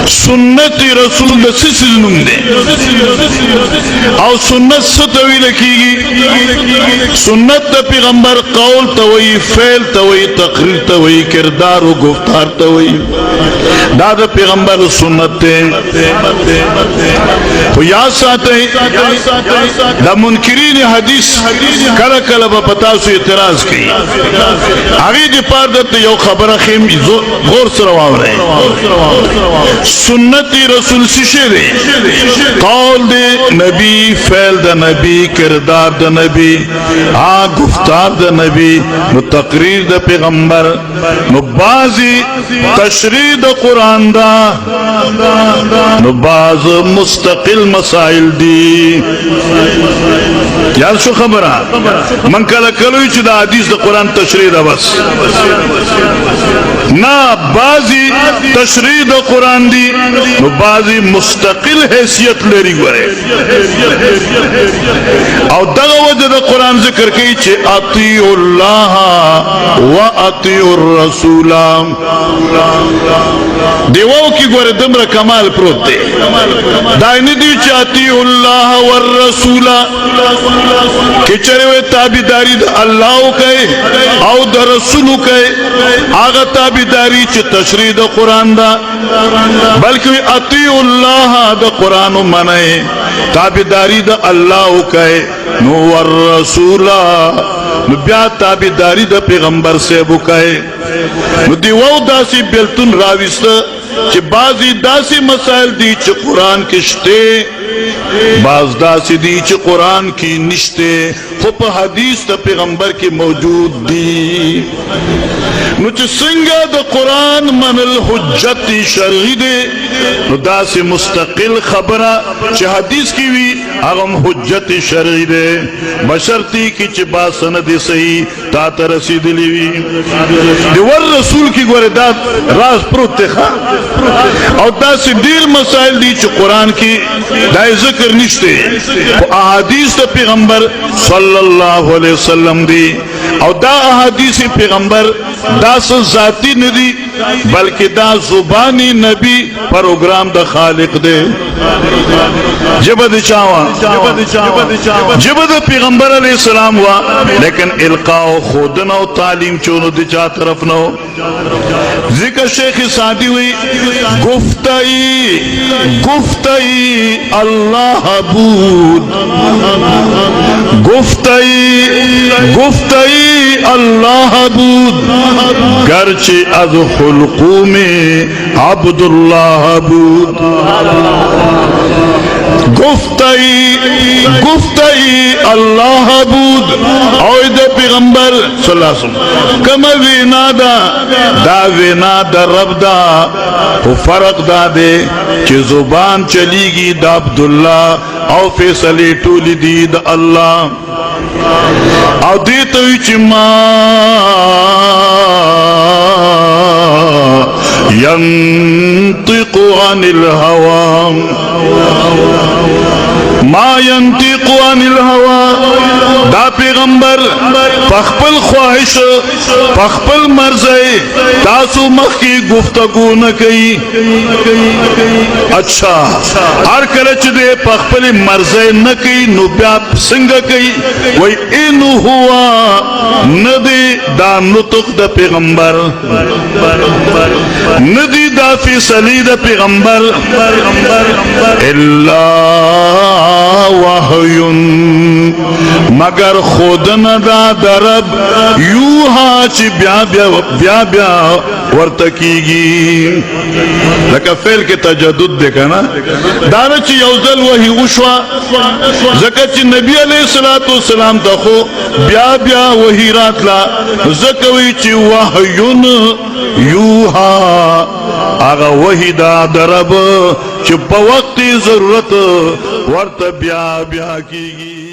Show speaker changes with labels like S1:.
S1: सुन्नत रसूल सिलसिल नुम दे और सुन्नत सतवी लखीगी सुन्नत पैगंबर कौल तवई फेल तवई तकरीर तवई किरदार व गुफ्तार तवई दाद पैगंबर सुन्नत याद साथे द मुनकिरीन हदीस कल कल पता से इतराज की आगे दी पार दत्त यो खबर खीम गौर से रवाव रहे सुन्नती रसूल सिशे दे कौल दे नबी फैल द नबी किरदार द नबी आ गुफ्तार द नबी नु तकरीर द पैगंबर नु बाजी तशरीह द कुरान दा नु बाज मुस्तकिल मसाइल दी यार शो खबर मन कल कलो दा हदीस द कुरान तशरीह दा बस ना बाजी तशरीह द कुरान दी नु बाजी मुस्तकिल हैसियत लेरी गरे और दगा वजह द कुरान जिक्र की चे अतीउल्लाह व अतीउर रसूला देवों की गोरे दमरा कमाल प्रोते दाइनी दी चे अतीउल्लाह व रसूला कि चरे वे ताबीदारी द अल्लाह कहे और द रसूल कहे आगा ताबीदारी चे तशरीह द कुरान दा बल्कि अतीउल्लाह द कुरान मने ताबीदारी द अल्लाह कहे नो वर रसूला ब्या ताबीदारी द पैगंबर से बुकाए दिवो दासी बेलतुन राविस्त कि बाजी दासी मसाइल दी च कुरान किश्ते बाज दासी दी च कुरान की निश्ते खुप हदीस द पैगंबर की मौजूद दी नुच सिंगा द कुरान मनल हुज्जत शरई दे दासी मुस्तकिल खबरा च हदीस की भी अगम हुज्जत शरई दे बशर्ती की च बासन दे सही ता तरसीद लीवी देवर रसूल की गोरेदात राज प्रोते खा और दासी दीर मसाइल दी च कुरान की दाए जिक्र निश्ते अहादीस द पैगंबर सल्लल्लाहु अलैहि वसल्लम दी और दा अहादीस पैगंबर दास जाती नदी बल्कि दा जुबानी नबी प्रोग्राम द खालिक दे जबद चावा जबद पैगंबर अलैहि सलाम हुआ लेकिन इल्का खुदना तालीम चोनो दी चा तरफ न हो जिक्र शेख सादी हुई गुफ्ताई गुफ्ताई अल्लाह बूद गुफ्ताई गुफ्ताई अल्लाह बूद गर्चे अज खुल्कू में अब्दुल्लाह बूद गुफ्ताई गुफ्ताई अल्लाह बूद और पैगंबर सल्लल्लाहु अलैहि वसल्लम कम विनादा दा विनादा रबदा वो फर्क दा दे कि जुबान चलीगी द अब्दुल्ला और फैसले टूली दी द अल्लाह और देते चिमा यंतिकु अनिल हवा मा यंतिकु अनिल हवा दा पैगंबर पखपल ख्वाहिश पखपल मर्ज़े तासु मख की गुफ्तगू न कई अच्छा हर कलच दे पखपल मर्ज़े न कई नुब्या सिंग कई वही इन हुआ नदी दा नुतुक द पैगंबर नदी दा फैसली द पैगंबर इल्ला वहयुन मगर खुद न दा दरब यूहा ची ब्या ब्या ब्या ब्या वर्तकीगी लका फेल के तजद्दुद देखा ना दाना ची यौजल वही उशवा जका ची नबी अलैहिस्सलातु वस्सलाम तखो ब्या ब्या वही रात ला जकवी ची वहयुन यूहा आगा वही दा दरब ची पवक्ति जरूरत वर्त ब्या ब्या कीगी।